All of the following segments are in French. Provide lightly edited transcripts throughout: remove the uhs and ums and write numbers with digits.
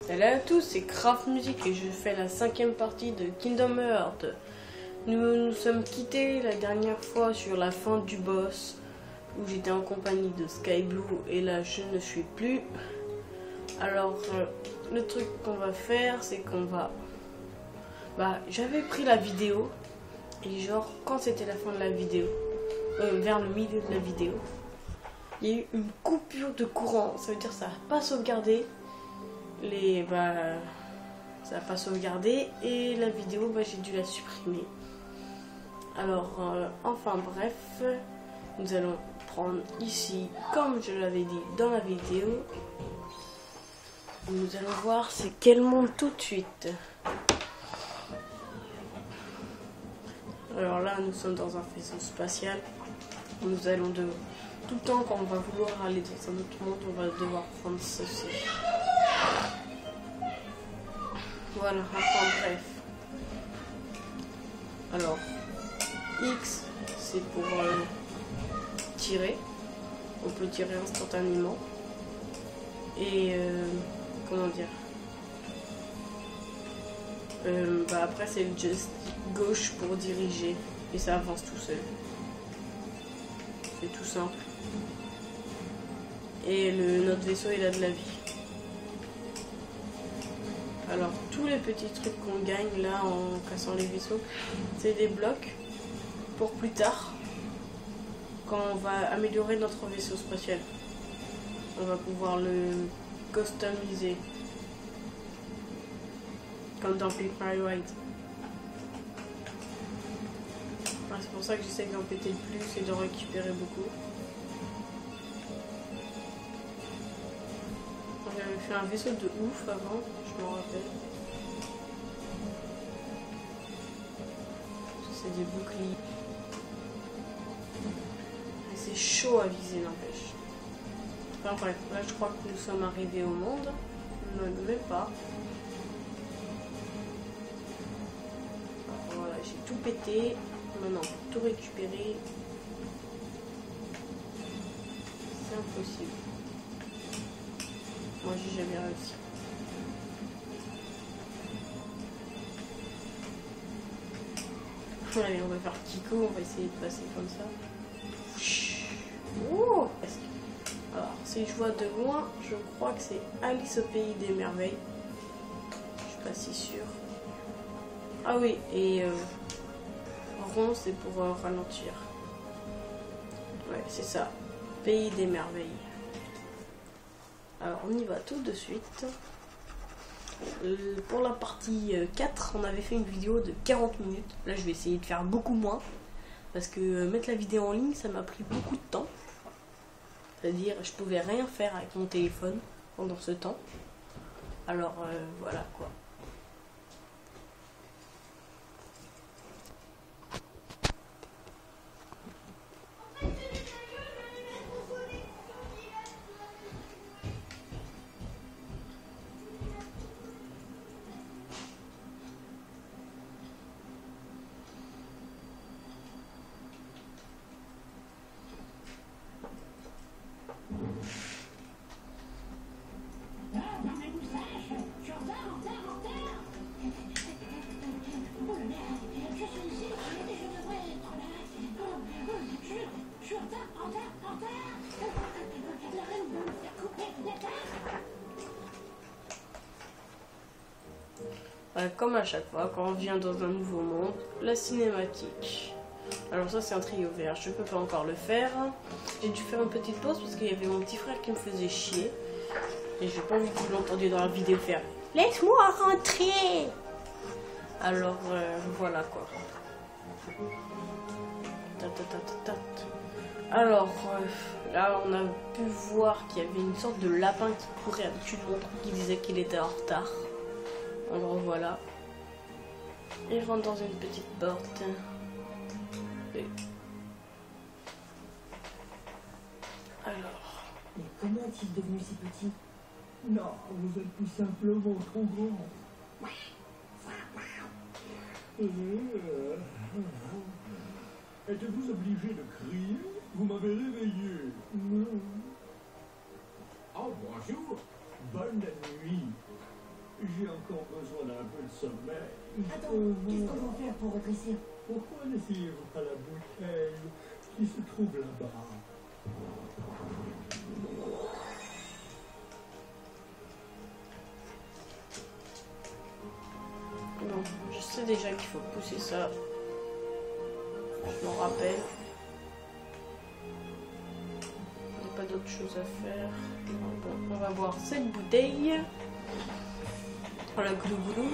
Salut à tous, c'est Craft Music et je fais la 5e partie de Kingdom Hearts. Nous nous sommes quittés la dernière fois sur la fin du boss où j'étais en compagnie de Sky Blue et là je ne suis plus. Alors le truc qu'on va faire c'est qu'on va... j'avais pris la vidéo et genre quand c'était la fin de la vidéo, vers le milieu de la vidéo, il y a eu une coupure de courant, ça veut dire que ça n'a pas sauvegardé. Ça n'a pas sauvegardé et la vidéo j'ai dû la supprimer. Alors enfin bref, nous allons prendre ici comme je l'avais dit dans la vidéo. Nous allons voir c'est quel monde tout de suite. Alors là nous sommes dans un vaisseau spatial. Nous allons tout le temps quand on va vouloir aller dans un autre monde, on va devoir prendre ceci. Voilà, enfin bref. Alors, X, c'est pour tirer. On peut tirer instantanément. Et, comment dire après, c'est le geste gauche pour diriger. Et ça avance tout seul. C'est tout simple. Et notre vaisseau, il a de la vie. Alors tous les petits trucs qu'on gagne là en cassant les vaisseaux, c'est des blocs pour plus tard, quand on va améliorer notre vaisseau spatial. On va pouvoir le customiser, comme dans Paper Ride. C'est pour ça que j'essaie d'en péter le plus et d'en récupérer beaucoup. J'avais fait un vaisseau de ouf avant, je m'en rappelle. C'est des boucliers. Et c'est chaud à viser, n'empêche. Enfin bref, là je crois que nous sommes arrivés au monde. Non, même pas. Alors, voilà, j'ai tout pété. Maintenant, tout récupérer. C'est impossible. Moi j'ai jamais réussi. Allez, on va faire Kiko, on va essayer de passer comme ça. Oh, alors, si je vois de loin, je crois que c'est Alice au pays des merveilles. Je suis pas si sûre. Ah oui, et rond c'est pour ralentir. Ouais, c'est ça. Pays des merveilles. Alors on y va tout de suite. Pour la partie 4, on avait fait une vidéo de 40 minutes. Là je vais essayer de faire beaucoup moins. Parce que mettre la vidéo en ligne, ça m'a pris beaucoup de temps. C'est-à-dire je pouvais rien faire avec mon téléphone pendant ce temps. Alors voilà quoi. Comme à chaque fois, quand on vient dans un nouveau monde, la cinématique. Alors ça c'est un trio vert, je peux pas encore le faire. J'ai dû faire une petite pause parce qu'il y avait mon petit frère qui me faisait chier. Et j'ai pas envie que vous l'entendiez dans la vidéo faire « Laisse-moi rentrer !» Alors voilà quoi. Alors là on a pu voir qu'il y avait une sorte de lapin qui courait avec une montre qui disait qu'il était en retard. Alors voilà. Il rentre dans une petite porte. Et... alors. Mais comment est-il devenu si petit? Non, vous êtes tout simplement trop grand. Êtes-vous obligé de crier? Vous m'avez réveillé. Oh, bonjour. Bonne nuit. encore besoin d'un peu de sommeil. Attends, qu'est-ce qu'on va faire pour rétrécir? Pourquoi n'essayez-vous pas la bouteille qui se trouve là-bas? Bon, je sais déjà qu'il faut pousser ça. Je m'en rappelle. Il n'y a pas d'autre chose à faire. Bon, on va boire cette bouteille. Voilà, glou-glou.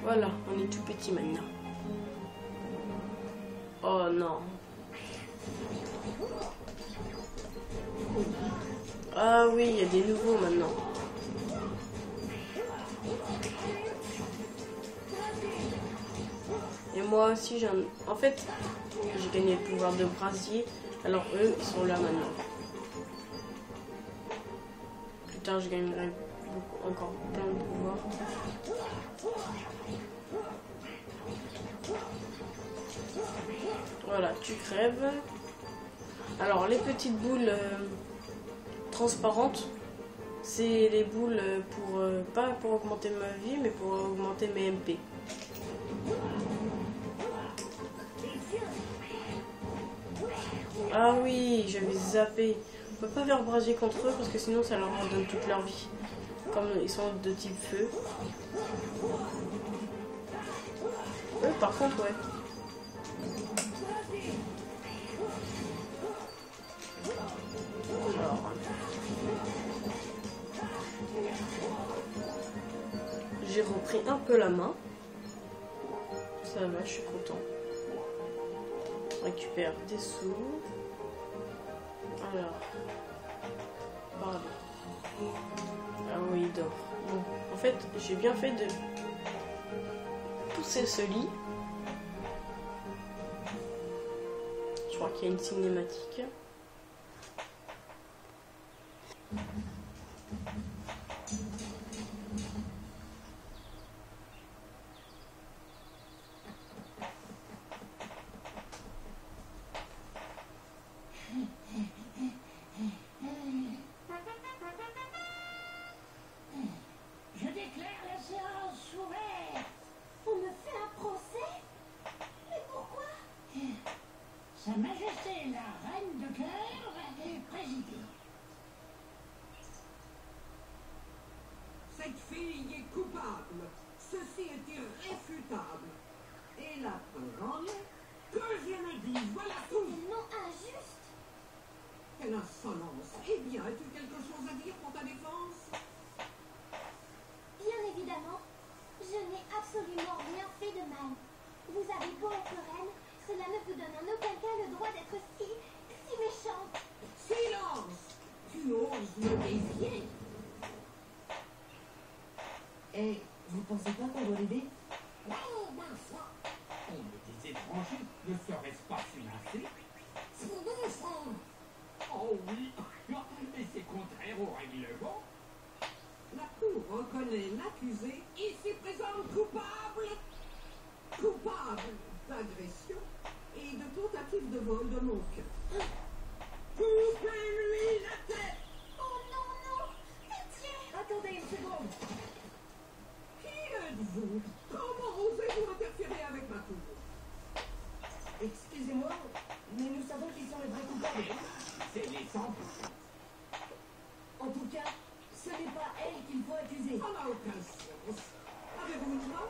Voilà, on est tout petit maintenant. Oh non. Ah oui, il y a des nouveaux maintenant. Et moi aussi, en fait, j'ai gagné le pouvoir de brasier. Alors eux, ils sont là maintenant. Plus tard, je gagnerai encore plein de pouvoirs. Voilà, tu crèves. Alors, les petites boules transparentes, c'est les boules pour pas pour augmenter ma vie, mais pour augmenter mes MP. Ah oui, j'avais zappé. On peut pas faire brasier contre eux parce que sinon ça leur donne toute leur vie. Comme ils sont de type feu. Eux par contre, ouais. Alors. J'ai repris un peu la main. Ça va, je suis content. On récupère des sous. Alors. Pardon. Ah oui, il dort. Bon, en fait, j'ai bien fait de pousser ce lit. Je crois qu'il y a une cinématique. Sa Majesté la Reine de Cœur est présidée. Cette fille est coupable. Ceci est irréfutable. Et la preuve en est que je le dis. Voilà tout. Non injuste. Quelle insolence. Eh bien, as-tu quelque chose à dire pour ta défense? Bien évidemment, je n'ai absolument rien fait de mal. Vous avez beau être reine, cela ne vous donne en aucun cas le droit d'être si méchante. Silence. Tu oses me défier. Et vous pensez pas qu'on doit l'aider? Oh, ma foi. On est des étrangers. Ne serait-ce pas financé? C'est mon enfant. Oh oui. Et c'est contraire au règlement. La Cour reconnaît l'accusé ici présente coupable. Coupable d'agression et de tentative de vol de mon cœur. Coupez-lui la tête! Oh non, non, pitié! Attendez une seconde. Qui êtes-vous? Comment osez-vous interférer avec ma cour? Excusez-moi, mais nous savons qui sont les vrais coupables. C'est les sans. En tout cas, ce n'est pas elle qu'il faut accuser. Ça n'a aucun sens. Avez-vous une main?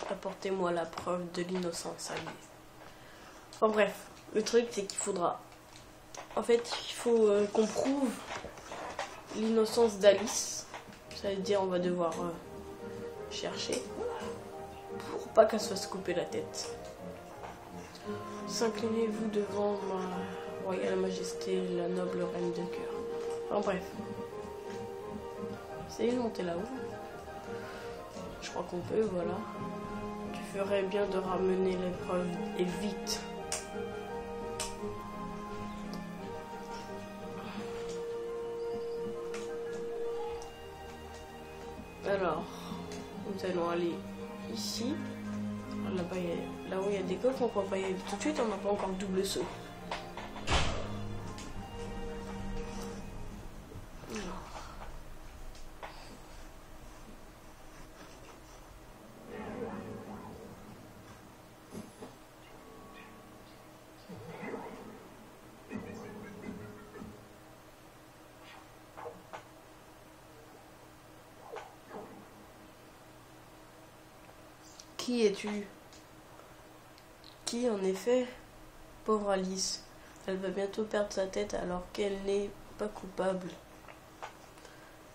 Apportez-moi la preuve de l'innocence à lui. Enfin bref, le truc c'est qu'il faudra... En fait, il faut qu'on prouve l'innocence d'Alice. Ça veut dire on va devoir chercher pour pas qu'elle se fasse couper la tête. S'inclinez-vous devant ma royale majesté, la noble reine de cœur. Enfin bref. Essayez de monter là-haut. Je crois qu'on peut, voilà. Tu ferais bien de ramener l'épreuve et vite. Alors, nous allons aller ici. Là-bas, Là où il y a des coffres, on peut pas y aller tout de suite, on n'a pas encore le double saut. Qui es-tu? Qui en effet? Pauvre Alice. Elle va bientôt perdre sa tête alors qu'elle n'est pas coupable.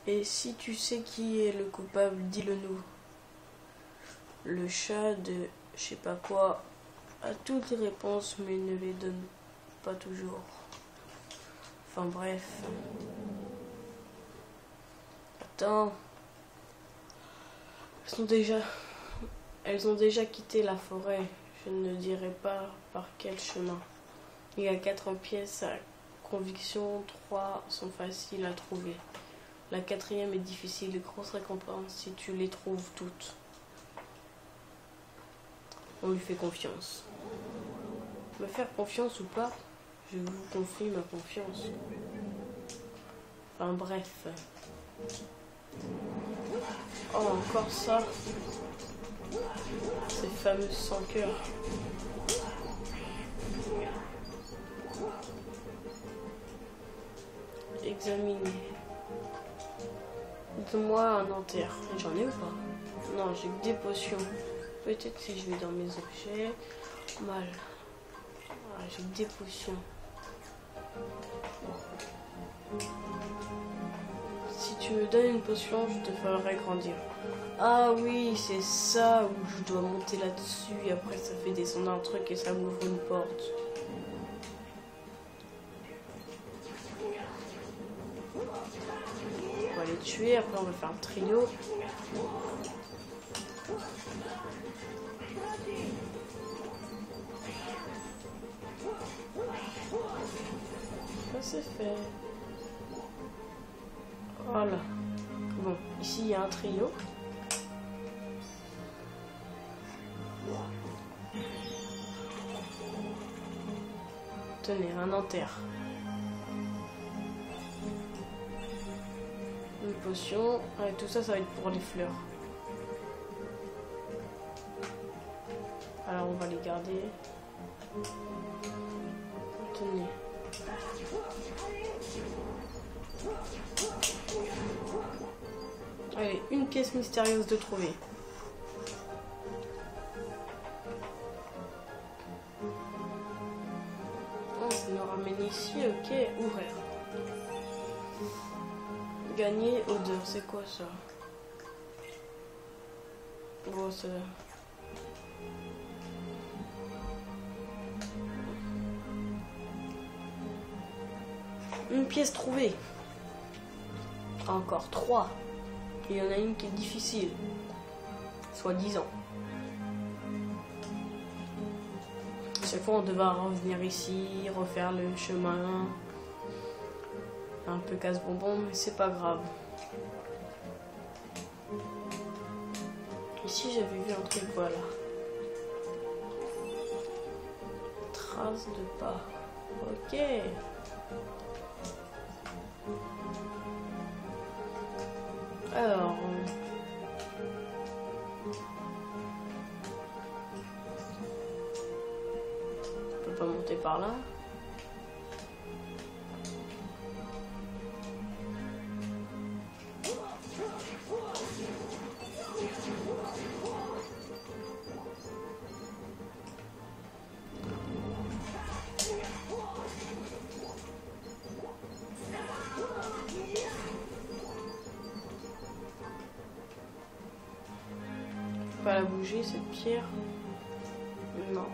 Et si tu sais qui est le coupable, dis-le-nous. Le chat de je sais pas quoi a toutes les réponses mais ne les donne pas toujours. Enfin bref. Attends. Elles ont déjà quitté la forêt. Je ne dirai pas par quel chemin. Il y a 4 pièces à conviction, 3 sont faciles à trouver. La 4e est difficile et grosse récompense si tu les trouves toutes. On lui fait confiance. Me faire confiance ou pas, je vous confie ma confiance. Enfin bref. Oh, encore ça. Ces fameuses sans cœur. Examiner. Donne-moi un enterre. J'en ai ou pas? Non, j'ai que des potions. Peut-être si je vais dans mes objets. Mal. Ah, j'ai que des potions. Si tu me donnes une potion, je te ferai grandir. Ah oui, c'est ça où je dois monter là-dessus et après ça fait descendre un truc et ça m'ouvre une porte. On va les tuer, après on va faire un trio. Ça c'est fait. Voilà. Bon, ici il y a un trio. Tenez, un enterre. Une potion. Ouais, tout ça, ça va être pour les fleurs. Alors on va les garder. Tenez. Allez, une pièce mystérieuse de trouver. Oh, ça nous ramène ici, ok, ouvrir. Gagner odeur, c'est quoi ça? Bon, ça... Une pièce trouvée. Encore 3. Il y en a une qui est difficile. Soi-disant. Chaque fois on devra revenir ici, refaire le chemin. Un peu casse-bonbon, mais c'est pas grave. Ici j'avais vu un truc, voilà. Trace de pas. Ok. Alors... on peut pas monter par là. Pas la bouger cette pierre. Non.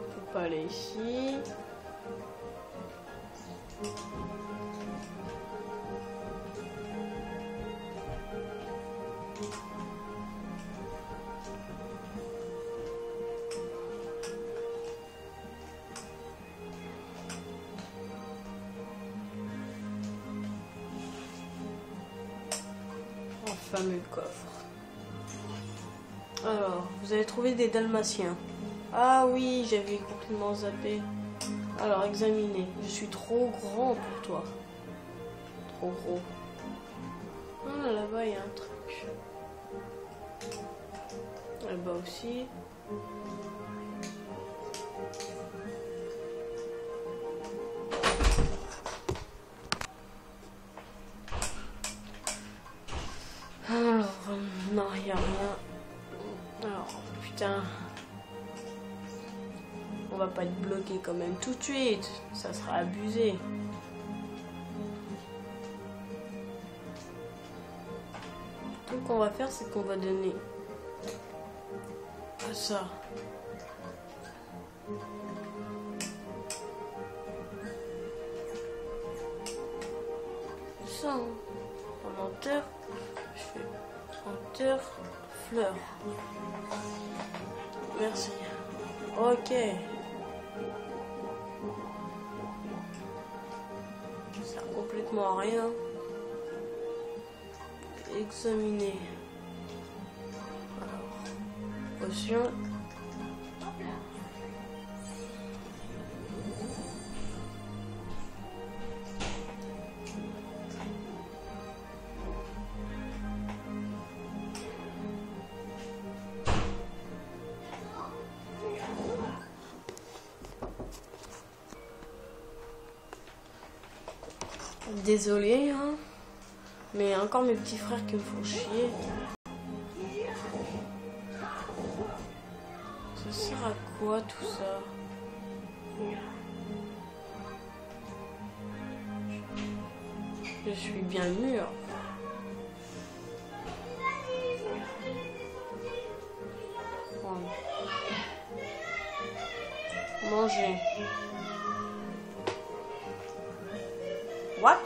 Faut pas aller ici. fameux coffre. Alors, vous avez trouvé des dalmatiens. Ah oui, j'avais complètement zappé. Alors, examinez. Je suis trop grand pour toi. Trop gros. Ah, là-bas, il y a un truc. Là-bas aussi. Alors, non, il n'y a rien. Alors, putain. On va pas être bloqué quand même tout de suite. Ça sera abusé. Tout ce qu'on va faire, c'est qu'on va donner ça. Ça, hein. Commentaire. Je fais commentaire, fleur. Merci. Ok. Ça sert complètement à rien. Examiner. Alors, potion. Désolé, hein, mais encore mes petits frères qui me font chier. Ça sert à quoi tout ça? Je suis bien mûr. Manger. What?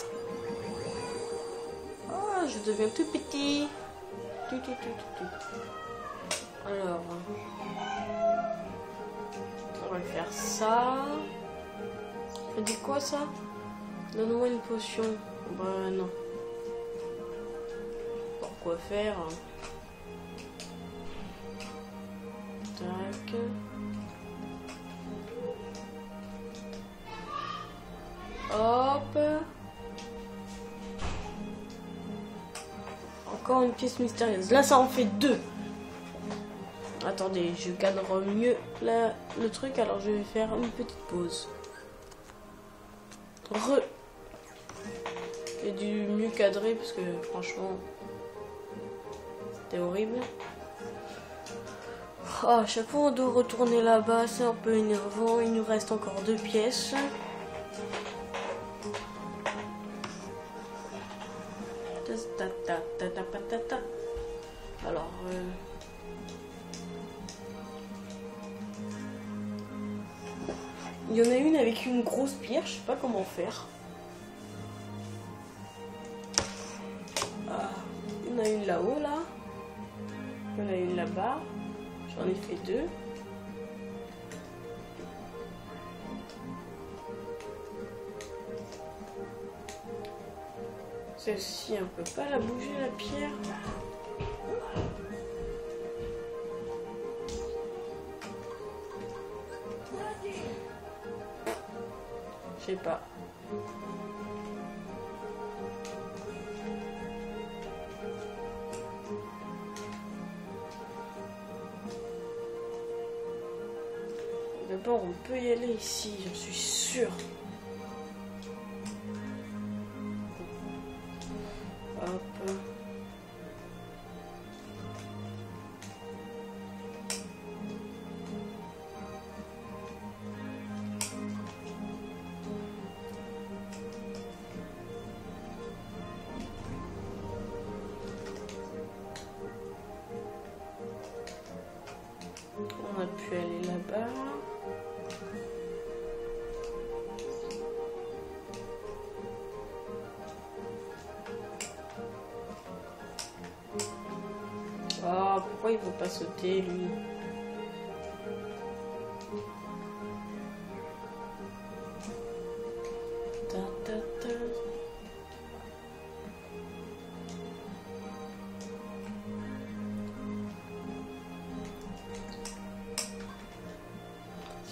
Oh, je deviens tout petit. Tout. Alors, on va faire ça. Ça dit quoi ça? Donne-moi une potion. Bah non. Pourquoi faire? Tac. Hop. Encore une pièce mystérieuse. Là, ça en fait 2. Attendez, je cadre mieux le truc. Alors, je vais faire une petite pause. J'ai dû mieux cadrer parce que franchement, c'était horrible. Oh, à chaque fois, on doit retourner là-bas. C'est un peu énervant. Il nous reste encore 2 pièces. Alors, il y en a une avec une grosse pierre, je sais pas comment faire. Ah, il y en a une là-haut, là. Il y en a une là-bas. J'en ai fait 2. Celle-ci, on peut pas la bouger, la pierre. Je sais pas. D'abord, on peut y aller ici, j'en suis sûre. Hop. On a pu aller là-bas. Oh, pourquoi il veut pas sauter, lui? Ta, ta, ta.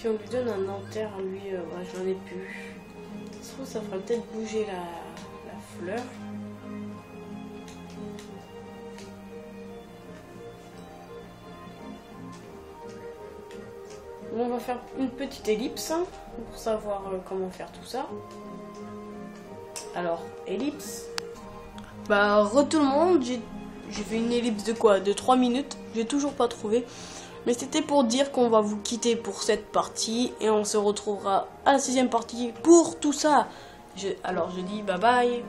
Si on lui donne un enterre, lui, ouais, j'en ai plus. Je trouve que ça ferait peut-être bouger la fleur. On va faire une petite ellipse hein, pour savoir comment faire tout ça. Alors, ellipse. Bah, tout le monde, j'ai fait une ellipse de quoi? De 3 minutes. J'ai toujours pas trouvé. Mais c'était pour dire qu'on va vous quitter pour cette partie. Et on se retrouvera à la 6e partie pour tout ça. Alors, je dis bye bye.